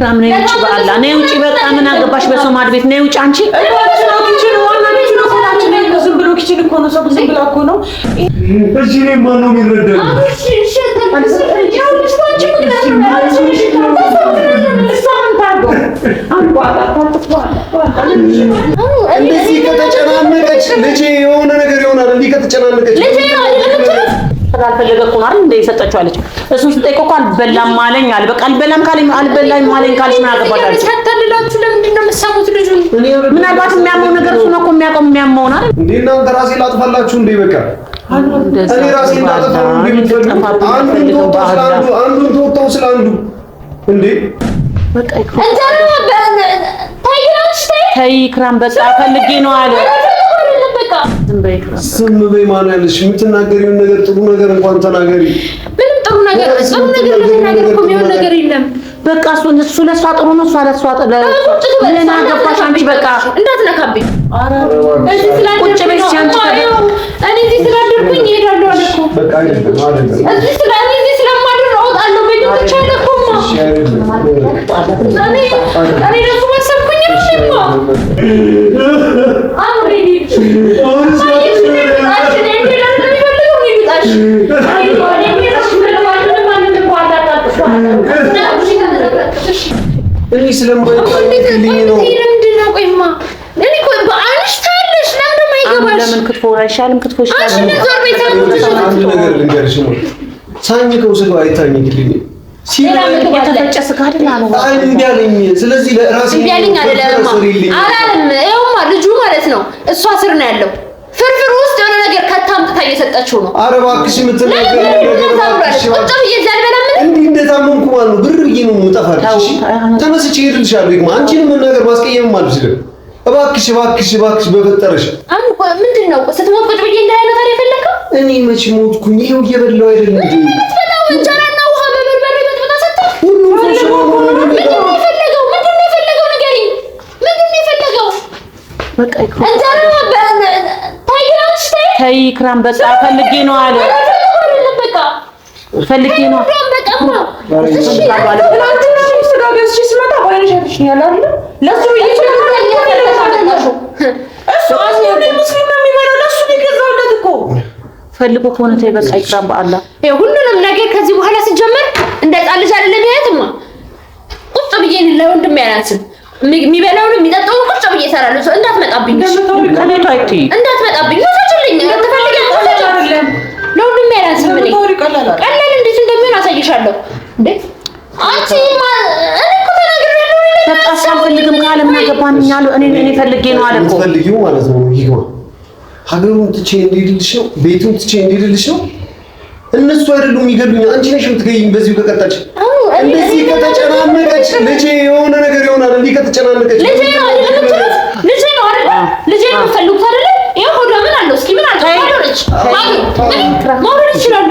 ኢክራም ነይ ውጪ በአላ ነይ ውጪ በቃ ምን አገባሽ በሶማድ ቤት ነይ ውጪ አንቺ ኪችን ዋና ኪችን ነው ሰላችን ነው ዝም ብሎ ኪችን እኮ ነው ሰው ዝም ብሎ እኮ ነው እሺ እኔ ማን ነው የሚረዳኝ እሺ እሺ ያው ልጅ አንቺ ምን እንደዚህ ከተጨናነቀች ልጄ የሆነ ነገር ይሆናል እንዴ ከተጨናነቀች ልጄ ካልፈለገ እኮ ነው አይደል እንደ የሰጠችው አለች እሱን ስጠይቀው እኮ አልበላም ማለኝ አለ በቃ አልበላም ካለኝ አልበላኝ ማለኝ ካልሽ ምን አገባሽ ታታልላችሁ ለምንድን ነው የምትሰሙት ልጁን ምን አባት የሚያመው ነገር እሱ ነው እኮ የሚያመው አይደል እንዴ እናንተ ራሴ ላጥፋላችሁ እንዴ በቃ እኔ ራሴ ላጥፋው እንዴ አንዱን ተወጣው ስላንዱ እንዴ በቃ ኢክራም በቃ ፈልጌ ነው አለ ዝም በይ ማን ያለሽ የምትናገሪውን ነገር ጥሩ ነገር እንኳን ተናገሪ ምንም ጥሩ ነገር ለተናገር እኮ የሚሆን ነገር የለም በቃ እሱ ለሷ ጥሩ ነው እሷ ለሷ ለና ገባሽ አንቺ በቃ እንዳትነካብኝ እዚህ ስላልቁጭ በይ አንቺ እኔ እዚህ ስላደርኩኝ እሄዳለሁ አለ እኮ በቃ አይደለም እዚህ ስለማድር እወጣለሁ በድንች አለኩማ እኔ ለሱ ማሰብኩኝ ነው አምሬዲ እኔ ስለማይፈልግልኝ ነው እኔ እኮ በአንሽ ታለሽ ለምን አይገባሽ ለምን ክትፎ አይሻልም ክትፎ ይሻላል አንድ ነገር ልንገርሽ ነው ሳኝከው ስጋው አይታኝክልኝ የተፈጨ ስጋ አይደል አሉ አይ እንዲያለኝ ስለዚህ ለራሴ እንዲያለኝ አይደለም አላለም ይኸውማ ልጁ ማለት ነው እሷ ስር ነው ያለው ፍርፍር ውስጥ የሆነ ነገር ከታምጥታ እየሰጠችው ነው ኧረ እባክሽ የምትናገር ነገር እባክሽ ቁጭ ብዬ ዘልበላም እንዲህ እንደታመምኩ ማለት ነው ብር ብዬ ነው የምጠፋልሽ ተነስቼ እሄድልሻለሁ ይግማ አንቺንም ነገር ማስቀየምም አልችልም እባክሽ በፈጠረሽ ምንድን ነው ስትሞት ቁጭ ብዬ እንዳያለው ታዲያ የፈለከው እኔ መች ሞትኩኝ ይኸው እየበላሁ አይደል እንዴ በጣም እንጀራና ውሃ በበርበሬ በጥብጣ ሰጠህ ሁሉም ሰው ምንድን ነው የፈለገው ንገሪኝ ምንድን ነው የፈለገው በቃ እንጀራ ታይራንስ ተይ ኢክራም በቃ ፈልጌ ነው አለ በቃ ፈልጌ ነው በቃማ እሺ ትናንትና ስጋ ገዝቼ ስመጣ ባይነሽ ያልሽኛል አይደል ለሱ ይችላል እሱ አሁን ሙስሊም ነው የሚበላው ለሱ ይገዛውለት እኮ ፈልጎ ከሆነ ተይ በቃ ኢክራም በአላህ ይሄ ሁሉንም ነገር ከዚህ በኋላ ሲጀመር እንደ ጣል ልጅ አይደለም ያያትማ ቁጭ ብዬ ለወንድም ያላንስም የሚበላውን የሚጠጣውን ቁጭ ብዬ እሰራለሁ እንዳትመጣብኝ ከቤቱ አይተይ እንዳትመጣብኝ ወሰጅልኝ ተፈልገ አይደለም ለወንድም ያላንስም እኔ ቀላል እንዴት እንደሚሆን አሳይሻለሁ እንዴ አንቺ እኔ እኮ ተናግሬያለሁ በቃ ሳልፈልግም ካለ ምን አገባኛል እኔ ፈልጌ ነው አለ እኮ ፈልጊው ማለት ነው ይግባ ሀገሩን ትቼ እንዲልልሽ ነው ቤቱን ትቼ እንዲልልሽ ነው እነሱ አይደሉም ይገሉኝ አንቺ ነሽ የምትገይኝ በዚሁ ከቀጣች እንደዚህ ከተጨናነቀች ልጄ የሆነ ነገር ይሆናል እንዴ ከተጨናነቀች ልጄ ነው የምትፈልጉት አይደል ይሄ ሁሉ ምን አለው እስኪ ምን አለው ማውረድ ይችላል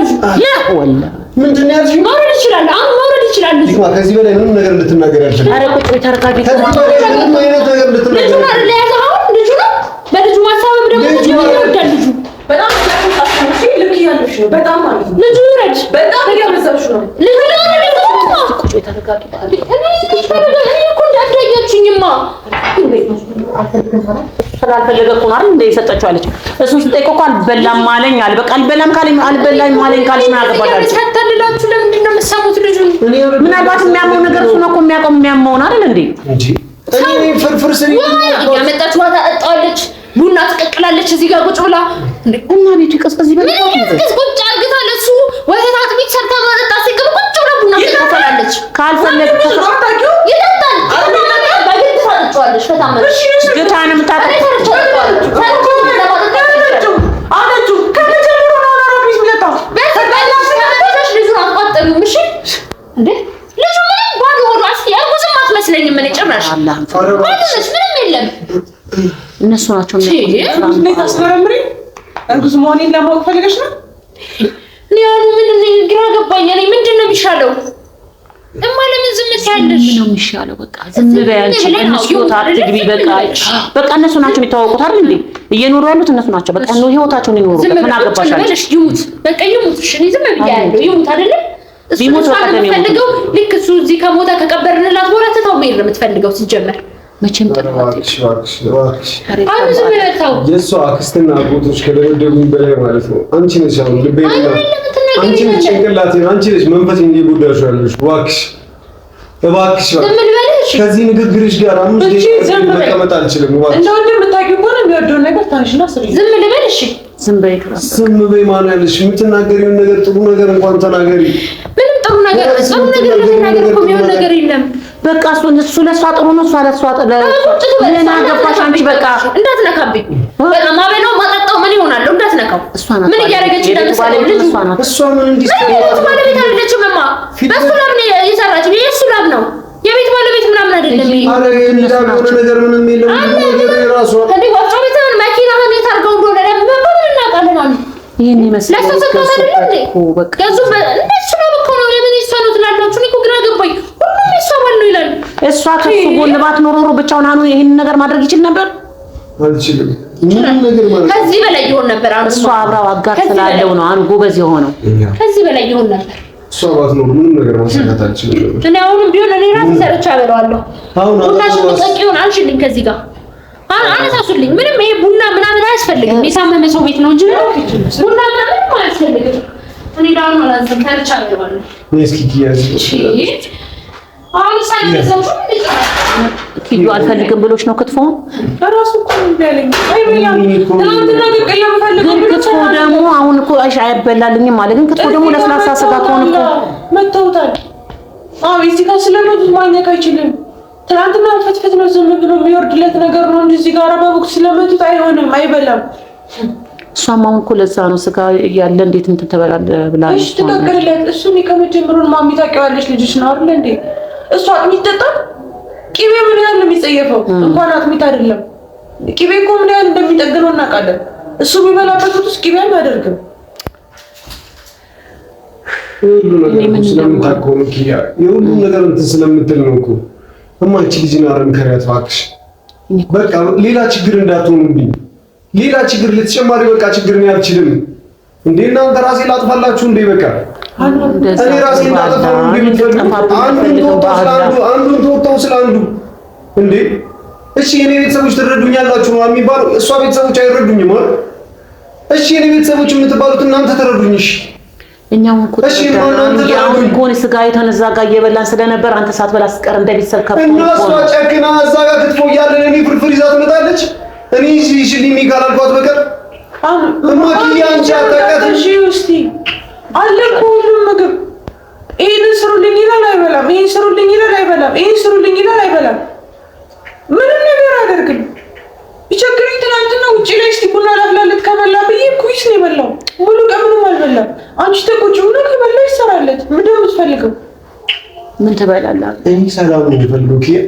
ያ ወላ ምንድን ነው ያልሽው ማውረድ ይችላል አሁን ማውረድ ይችላል ይግባ ከዚህ በላይ ምንም ነገር እንድትናገር አልፈልግም ኧረ ቁጭ ተረጋጊ ምንም አይነት ነገር እንድትናገር ልጁ አይደል ያዘው አሁን ልጁ ነው በልጁ ማሳበብ ደግሞ ልጁ ይወዳል ልጁ በጣም ልክ ያለሽ ነው በጣም ማለት ነው ልጁ ይረድ በጣም ያበዛሽ ነው ልጁ ነው ቁጭ ተረጋጊ እኔ እኮ እንዳትረያችኝማ ስላልፈለገ እኮ ነው አይደል እንደ የሰጠችው አለች እሱን ስጠይቀው እኮ አልበላም ማለኝ አለ በቃ አልበላም ካለኝ አልበላኝ ማለኝ ካልሽ ምን አገባሽ ታታልላችሁ ለምንድን ነው የምትሰሙት ልጁን ምን አባት የሚያመው ነገር እሱ ነው እኮ የሚያመው አይደል እንዴ እንጂ እኔ ፍርፍር ስሪ ያመጣች ዋታ አጣለች ቡና ትቀቅላለች እዚህ ጋር ቁጭ ብላ ቡና ቤቱ ይቀዝቀዝ ይበላል ቁጭ አርግታለች እሱ ወተታት ቤት ሰርታ ማጠጣ ሲገባ ቁጭ ብላ ቡና ትቀቅላለች ካልፈለግ ይጠጣል በግድ ታጠጫዋለች ከታመነች ግታን የምታጠጣው አለችው ከመጀመሩ ነው አራቢስ ብለታ ልጁን አትቋጠሪው ምሽ እንዴ ልጁ ምንም ባዶ ሆዶ ያጉዝም አትመስለኝም እኔ ጭራሽ ባዶነች ምንም የለም እነሱ ናቸው ምን ታስመረምሪ እርጉዝ መሆኔን ለማወቅ ፈልገሽ ነው ሊያኑ ምን ግራ ገባኝ እኔ ምንድን ነው የሚሻለው እማ ለምን ዝም ትያለሽ ምን ነው የሚሻለው በቃ ዝም በይ አንቺ እነሱ ታትግቢ በቃ እነሱ ናቸው የሚታወቁት አይደል እንዴ እየኖሩ ያሉት እነሱ ናቸው በቃ ነው ህይወታቸውን ይኖሩ ምን አገባሽ አንቺ ይሙት በቃ ይሙት እሺ እኔ ዝም ብያለሁ ይሙት አይደል ቢሞት የምትፈልገው ልክ እሱ እዚህ ከሞተ ከቀበርንላት በኋላ ትታው መሄድ ነው የምትፈልገው ሲጀመር። መቼም ጥሩዋለሽ የእሷ አክስትና አጎቶች ከደበደቡኝ በላይ ማለት ነው። አንቺ ነሽ አሁን ልቤ አንቺ ነሽ ጭንቅላቴ፣ አንቺ ነሽ መንፈሴን እየጎዳሽው ያለሽ። እባክሽ ከዚህ ንግግርሽ ጋር አምስት ደቂቃ መቀመጥ አልችልም። እንደው እንደምታውቂው እኮ ነው የሚወደውን ነገር ታንሽና ስሪ። ዝም ልበል? እሺ ዝም በይ። ዝም በይ ማን ያለሽ? የምትናገሪውን ነገር ጥሩ ነገር እንኳን ተናገሪ። ምንም ጥሩ ነገር ለመናገር እኮ የሚሆን ነገር የለም። በቃ እሱ ለሷ ጥሩ ነው፣ እሷ ለሷ ምን አገባሽ አንቺ? በቃ እንዳትነካብኝ። በቃ ማበላው ማጠጣው ምን ይሆናል? እንዳትነካው። ምን እያደረገች እንደምትሰራው ልጅ እሷ ምን እንዲስተው ባለቤት አይደለችም። እማ በሱ ላብ ነው የሰራችው። የእሱ ላብ ነው የቤት ባለቤት ምናምን አይደለም። አረ የኔዳም የሆነ ነገር ምንም የለም። ነገር ራሷ እንዴ ወጣ ቤተን መኪናውን የታርገው እንደሆነ ለምን እናውቃለን። ይሄን ይመስላል እኮ በቃ ያዙ እነሱ ነው እኮ ነው። ለምን ይሷኑ ትላላችሁ? እኔ እኮ ግራ ገባኝ። ሁሉም ይሷዋል ነው ይላል። እሷ ከሱ ጎን ባትኖር ኖሮ ብቻውን አኑ ይሄን ነገር ማድረግ ይችል ነበር። አልችልም። ምንም ነገር ማለት ከዚህ በላይ ይሆን ነበር። እሷ አብራው አጋር ስላለው ነው አኑ ጎበዝ የሆነው። ከዚህ በላይ ይሆን ነበር። እሷ ባትኖር ምንም ነገር ማሳካት አልችልም ነበር። እኔ አሁንም ቢሆን እኔ ራሴ ሰርቻ አበላዋለሁ። ሁላሽ ተጠቂውን አንሽልኝ ከዚህ ጋር አነሳሱልኝ። ምንም ይሄ ቡና ምናምን አያስፈልግም። የሳመመ ሰው ቤት ነው እንጂ ቡና ምናምን አያስፈልግም። እኔ ዳውን አላዘም ሰርቻ አበላዋለሁ። እስኪ ኪያዝ አሁን ሳይዘው ኪዩ አልፈልግም ብሎሽ ነው ክትፎ ራሱ እኮ እንደለኝ አይበላም። ትናንትና ደቀየም ፈልገው ክትፎ ደግሞ አሁን እኮ አይበላልኝም ማለት ግን ክትፎ ደግሞ ለስላሳ ስጋ ከሆነ እኮ መተውታል። አዎ እዚህ ጋር ስለሞት ማግኘት አይችልም። ትናንትና ፍትፍት ነው ዝም ብሎ የሚወርድለት ነገር ነው እንጂ እዚህ ጋር በቦክስ ስለመቱት አይሆንም፣ አይበላም። እሷም አሁን እኮ ለዛ ነው ስጋ እያለ እንዴት እንትን ትበላለህ ብላ እሺ ትቀቅልለት። እሱን ከመጀመሩን ማሚ ታውቂዋለሽ፣ ልጅሽ ነው አይደል እንዴ? እሷ አጥሚት ጠጣ። ቅቤ ምን ያህል ነው የሚጸየፈው? እንኳን አጥሚት አይደለም ቅቤ እኮ ምን ያህል እንደሚጠግነው እናውቃለን። እሱ የሚበላበት ውስጥ ቅቤ አያደርግም። ሁሉም ስለምታውቀው ነው ኪያ፣ የሁሉም ነገር እንትን ስለምትል ነው እኮ እማቺ ልጅና ረምከሪያት እባክሽ። በቃ ሌላ ችግር እንዳትሆኑብኝ፣ ሌላ ችግር ለተጨማሪ በቃ ችግር ነው አልችልም እንዴ እናንተ ራሴ ላጥፋላችሁ እንዴ? በቃ እኔ ራሴ እንዳጠፋው እንደምትፈልጉ አንዱን ተወጣው ስላንዱ እንዴ? እሺ የኔ ቤተሰቦች ትረዱኛላችሁ ነው የሚባለው። እሷ ቤተሰቦች አይረዱኝም ማለት እሺ የኔ ቤተሰቦች የምትባሉት እናንተ ተረዱኝ። እሺ እኛው እንኳን ስጋ የተነዛ ጋር እየበላን ስለነበር አንተ ሳትበላ ስቀር እንደ ቤተሰብ ከፍቶ እና እሷ ጨክና እዛ ጋር ክትፎ እያለ እኔ ፍርፍር ይዛ ትመጣለች። እኔ እሺ ሊሚ ካላልኳት በቀር እማኪያ አንቺ አታውቃትም። እስቲ አለ እኮ ሁሉም ምግብ ይሄን ስሩልኝ ይላል አይበላም፣ ይሄን ስሩልኝ ይላል አይበላም፣ ይሄን ስሩልኝ ይላል አይበላም። ምንም ነገር አያደርግም። ይቸግረኝ። ትናንትና ውጪ ላይ እስቲ ቡና ላፍላለት ከበላ ብዬ ኩይስ ነው የበላው። ሙሉ ቀን ምንም አልበላም። አንቺ ተቆጭ ብሎ ከበላ ይሰራለት። ምንድን ነው የምትፈልገው? ምን ትበላለህ? እኔ ሰላም ነው የምፈልገው ኪያ።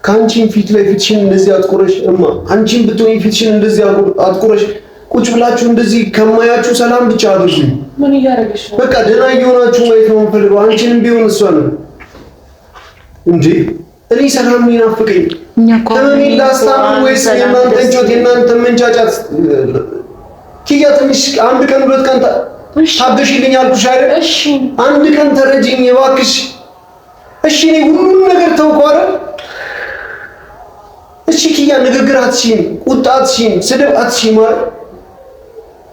ከአንቺን ፊት ላይ ፊትሽን እንደዚህ አጥቁረሽ እማ አንቺን ብትሆኚ ፊትሽን እንደዚህ አጥቁረሽ ቁጭ ብላችሁ እንደዚህ ከማያችሁ ሰላም ብቻ አድርጉኝ። ምን እያደረገሽ ነው? በቃ ደህና እየሆናችሁ ማየት ነው የምፈልገው። አንቺንም ቢሆን እሷንም እንጂ እኔ ሰላም ነው ናፍቀኝ። ከኔ ላስታም ወይስ የእናንተን ጮት የእናንተን መንጫጫት? ኪያ ትንሽ አንድ ቀን ሁለት ቀን ታገሽልኝ አልኩሽ አይደል? እሺ አንድ ቀን ተረጂኝ እባክሽ። እሺ እኔ ሁሉም ነገር ተውኩ አይደል? እሺ ኪያ ንግግር አትሽም፣ ቁጣ አትሽም፣ ስድብ አትሽም ማለት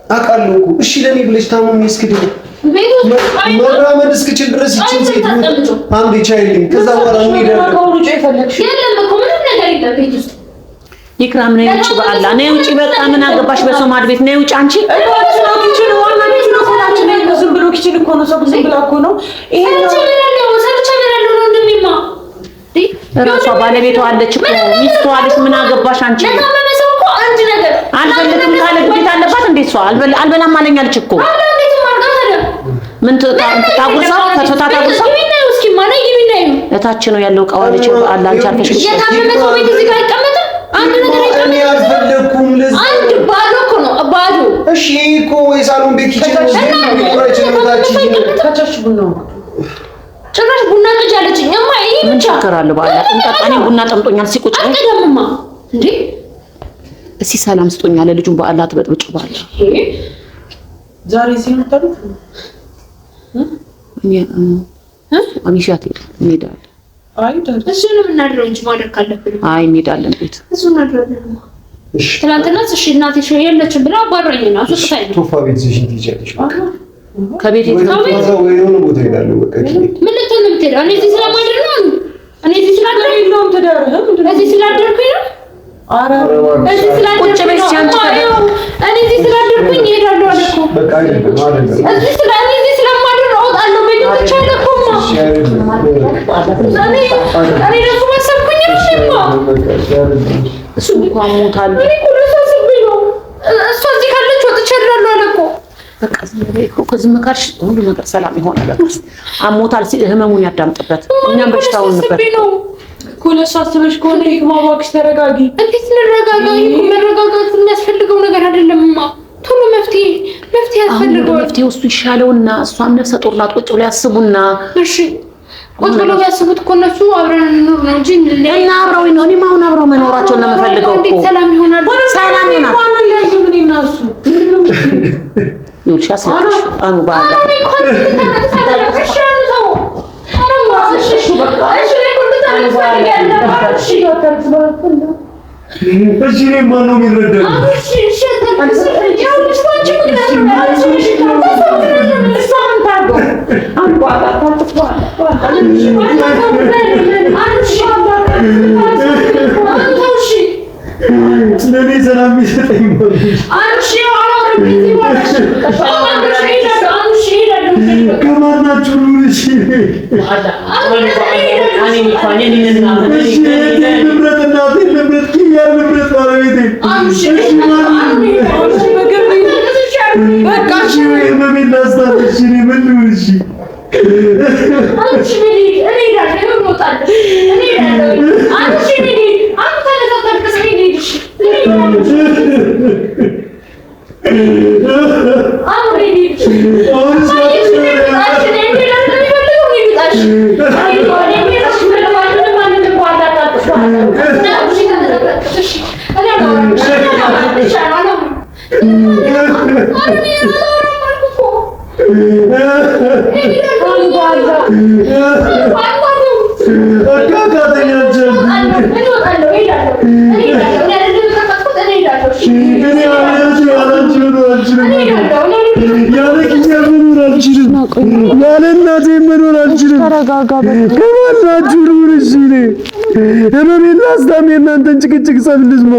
አውቃለሁ እኮ። እሺ ለኔ ብለሽ ታሙኝ እስክድኝ መራመድ እስክችል ድረስ ይችላል። ሴት አንዴ ቻይልኝ ከዛ በኋላ እንሄዳለን። ይክራም ነው ውጪ፣ በአላ ነው ውጪ። በቃ ምን አገባሽ? በሶማድ ቤት ነው ውጪ። አንቺ ኪችን ዋና ኪችን ነው ሰላችን ነው። ዝም ብሎ ኪችን እኮ ነው፣ ሰው ዝም ብሎ እኮ ነው። ይሄ ራሷ ባለቤቷ አለች እኮ ሚስቷ አለች። ምን አገባሽ አንቺ? አልበላም ካለ ግዴታ አለባት እንዴ? እሷ አልበላም አለኝ አለች እኮ። ምን ታጉርሳ ታጉርሳ እታች ነው ያለው እቃዋ አለች። አላ አንቺ አልከሽ የታመመ ሰው ቤት እዚህ ጋር አይቀመጥም። አንድ ነገር እኔ አልፈለኩም። ለዚህ አንድ ባዶ እኮ ነው ባዶ። እሺ እኮ የሳሎን ቤት ኪችን ነው ከቻች ቡና ጭራሽ ቡና ቅጅ አለችኝ። እማ ይሄ ምን ችግር አለ? በኋላ እንጠጣኔ ቡና ጠምጦኛል። ሲቁጭ አቀደምማ እንዴ እስኪ ሰላም ስጦኛል። ልጁን በአላህ ትበጥብጭ። በኋላ ዛሬ ሲመጣሉት አሚሻት እንሄዳለን። እሱን የምናድረው እንጂ ማድረግ ካለብን እንሄዳለን ቤት እሱን እናድራለን። ትናንትና እሺ እናቴ የለችም ብላ አባረኝ ነው አስወጣኝ። ቶፋ ቤት ይዘሽኝ ትሄጃለሽ። ከቤት የሆነ ቦታ ሄዳለሁ። በቃ ምን ልትሆን ነው የምትሄደው? እኔ እዚህ ስለማድር ነው እኔ እዚህ ስላደረኩ ነው ተዳረህም እዚህ ስላደረኩኝ ነው እዚህ ስላደረኩኝ እኔ እዚህ ስላደረኩኝ እሄዳለሁ አለ እኮ በቃ እዚህ ስለማድር ነው እወጣለሁ። ቤት ተቻለ እኮ እኔ ደግሞ ማሰብኩኝ ነው እሱ እንኳን ሞታል። እኔ እኮ ለሰብኝ ነው እሷ እዚህ ካለች ወጥቼ እሄዳለሁ አለ እኮ በቃ ዝም ካልሽ ሁሉ ነገር ሰላም ይሆናል። አሞታል ሲል ህመሙን ያዳምጥበት። እኛም በሽታውን ነበር እኮ ለእሱ አስበሽ ከሆነ እባክሽ ተረጋጊ። እንዴት እንረጋጋ? መረጋጋት የሚያስፈልገው ነገር አይደለምማ። ቶሎ መፍትሄ ያስፈልገዋል። መፍትሄ ውስጡ ይሻለውና እሷም ነፍሰ ጡር ናት። ቁጭ ብለው ያስቡና እሺ ቁጭ ብለው ያስቡት እኮ እነሱ አብረን እንኑር ነው እንጂ እና አብረው ነው። እኔም አሁን አብረው መኖራቸውን ነው የምፈልገው እኮ። እንዴት ሰላም ይሆናል? ሰላም ይሆናል። ይውልሻስ አኑ ባላ እሺ ማነው የሚረዳኝ? ስለኔ ሰላም የሚሰጠኝ ከማናችሁ ንብረት እናቴ ንብረት ኪያር ንብረት ባለቤቴ በቃ በሚል ላስታፍሽ ምን ልሁን? ያለ እናቴ መኖር አልችልም። ከማናችሁ ልሁን? እሺ ህመሜን ላስታም የእናንተን ጭቅጭቅ ጸብ ልስማ።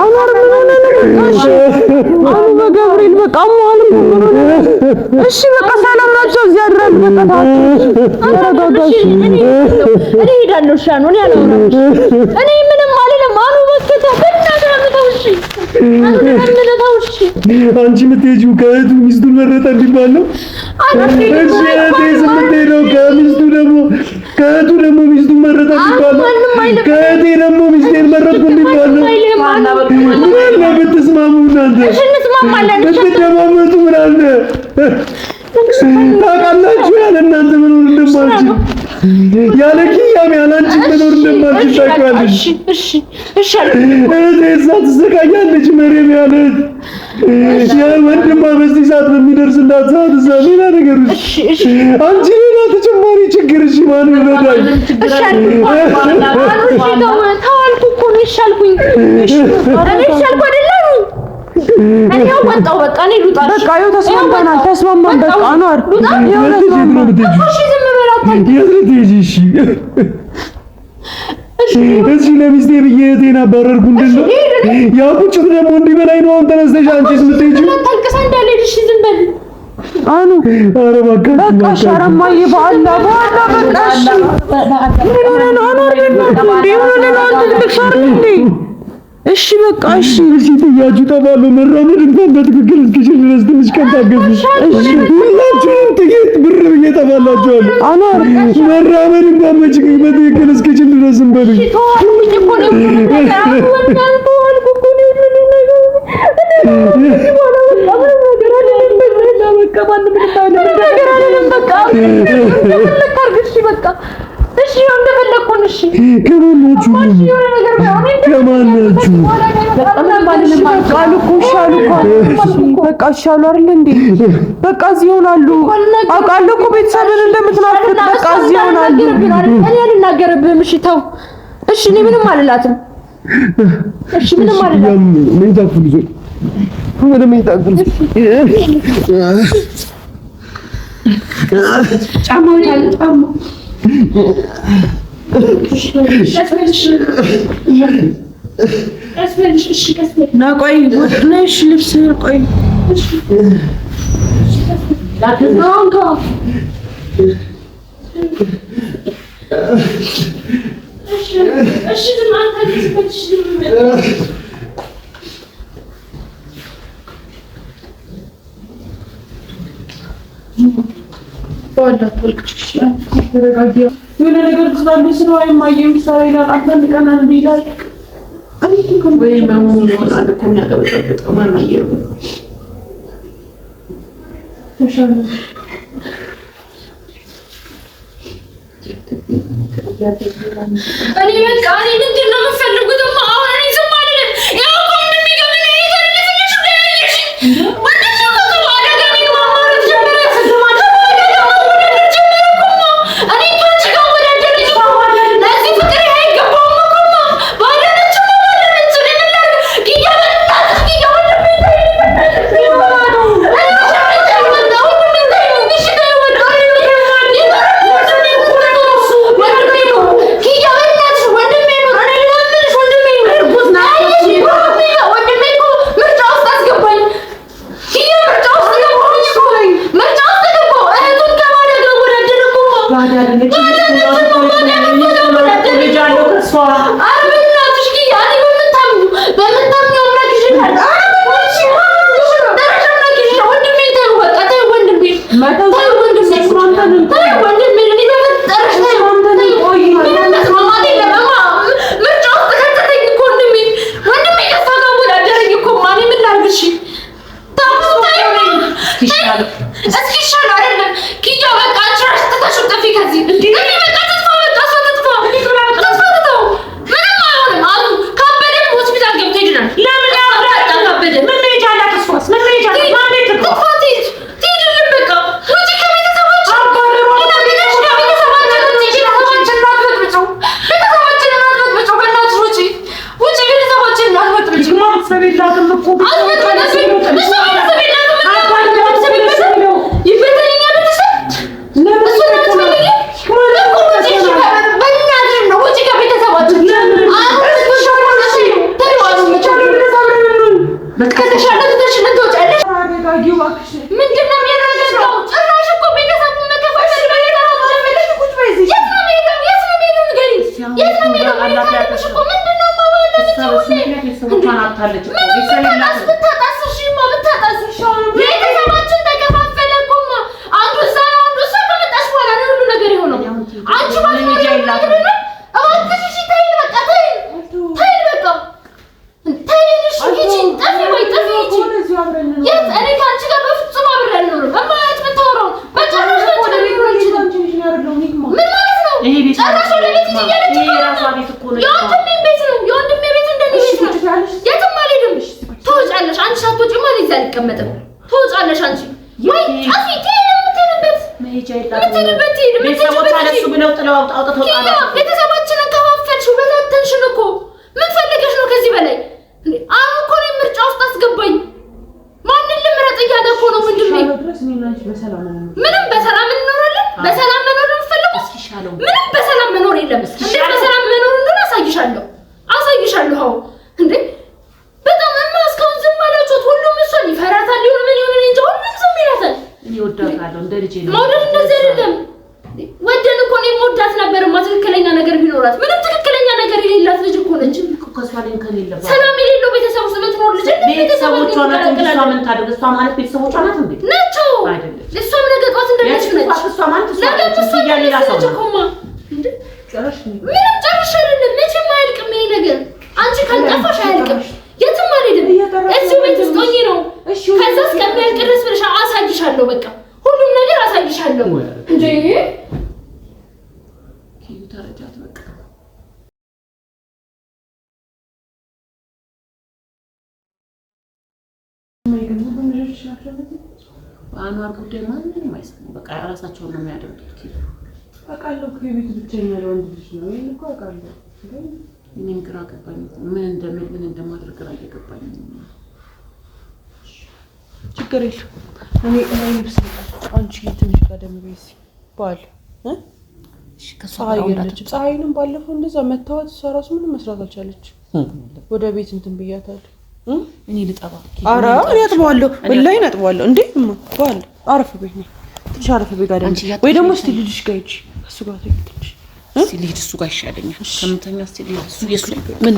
አኗር ምን ሆነ ነው? አኑ በገብርኤል በቃ አሟል። እሺ በቃ ሰላም ናቸው። እዚህ አድራል። በቃ ተረጋጋሽ። እኔ ሄዳለሁ። ሻኑ እኔ አላወራም። እኔ ምንም አልልም። አኑ በከታ በእናትህ አምጣውሽ አንቺ የምትሄጂው ከእህቱ ሚስቱን መረጠ እንዲባል ነው። እሺ የምትሄደው ከእህቱ ደግሞ ሚስቱን መረጠ እንዲባል ነው። ከእህቴ ደግሞ ሚስቴን መረጥኩ እንዲባል ነው። ምን ብትስማሙ እናንተ ብትደማመጡ ምን አለ? ታውቃላችሁ ያለ እናንተ መኖር እንደማልችል ያለ ኪያም ያለ አንቺ መኖር እንደማልችል ታውቃለሽ። እህቴ እዛ ትሰቃያለች። መሬም ያለ ወንድሟ በዚህ ሰዓት በሚደርስላት ሰዓት እዛ ሌላ ነገር አንቺ ሌላ ተጨማሪ ችግር። እሺ ማን ይረዳኝ? ተዋልኩ እኮ ነው ይሻልኩኝ። እኔ ይሻልኩ አይደለም እኔ ወጣው በቃ እኔ ልውጣ። በቃ ይኸው ተስማማን። በቃ አኗር እዚህ ለሚስቴ ብዬ እህቴን አባረርኩ። እንደዚህ ያ ቁጭት ደግሞ እንዲበላኝ ነው። አሁን ተነስተሽ አንቺስ የምትሄጂው ታልቅሳ እንዳልሄድሽ ዝም በል አኑ። ኧረ በቃ ሸረማዬ በአላ በቃ እሺ። ምን ሆነ ነው አኗር? ምን ሆነ ነው አንተ ልትክሳር እንዴ? እሺ በቃ እሺ። ጥያችሁ ተባለው መራመድ እንኳን በትክክል እስኪችል ድረስ ትንሽ ቀን ታገሱ። እሺ ሁላችሁም ጥቂት ብር ብዬ ተባላችኋለሁ። አኗር መራመድ እንኳን በትክክል እስኪችል ድረስ ዝም በሉኝ። ከማናችሁ ቃል እኮ ይሻሉ እኮ በቃ ይሻሉ አይደል እንዴ? በቃ እዚህ ይሆናሉ። አውቃለሁ እኮ ቤተሰብን እንደምትናፍቅ በቃ እዚህ ይሆናሉ። እኔ አልናገርብህም። እሺ ተው። እሺ እኔ ምንም አልላትም። እሺ ምንም አልላትም። ምን ታክሉ ልጅ ምንም ይታክሉ ጫማው ያለ ጫማ ና ቆይ ነሽ ልብስ ቆይ የሆነ ነገር ትላለች ነው አይማየም ሳይላል አንተን ቀናን ቢላል ወይ ማሙን ወጣ ከኛ ተበጠበጠ ማናየው ተሻለ እኔ በቃ እኔ ምንድን ነው የምፈልጉት? አሁን እኔ ዝም አልልም። ያው እኮ እንደሚገበነ ይተልልሽ ለያይሽ ወንድሽ እኮ ተባለ ገቢ ማማረት ጀመረ እኔ ካንቺ ጋር ወዳደረች ለዚህ ፍቅር አይገባውም እኮ ባለነች ባለነች ለምን ይያበጣት ሁሉም ነገር አሳይሻለሁ እንዴ ናቸው አንዋር ጉዳይ ማንንም አይሰማም። በቃ ራሳቸውን ነው የሚያደርጉት። አውቃለሁ ከቤት ብቻኛ ለወንድ ልጅ ነው ይሄን እኮ አውቃለሁ። እኔም ግራ ገባኝ። ምን እንደማድረግ ግራ እየገባኝ ነው። ችግር የለም እኔ ልብስ አንቺ ትንሽ ቀደም በይስ ባል እሺ ፀሐይንም ባለፈው እንደዛ መታወት ሰራሱ ምንም መስራት አልቻለች። ወደ ቤት እንትን ብያታለሁ። እኔ ልጠባ ኧረ እኔ አጥባለሁ ወላሂ አጥባለሁ። እንዴ ባል አረፍ በይ ነው ትንሽ አረፍ በይ ጋር ወይ ደግሞ እስቲ ልጅሽ ጋር ሂጂ እሱ ጋር ትንሽ እስቲ ልሂድ እሱ ጋር ይሻለኛል ከምተኛ። እስቲ ልሂድ እሱ የሱ ምን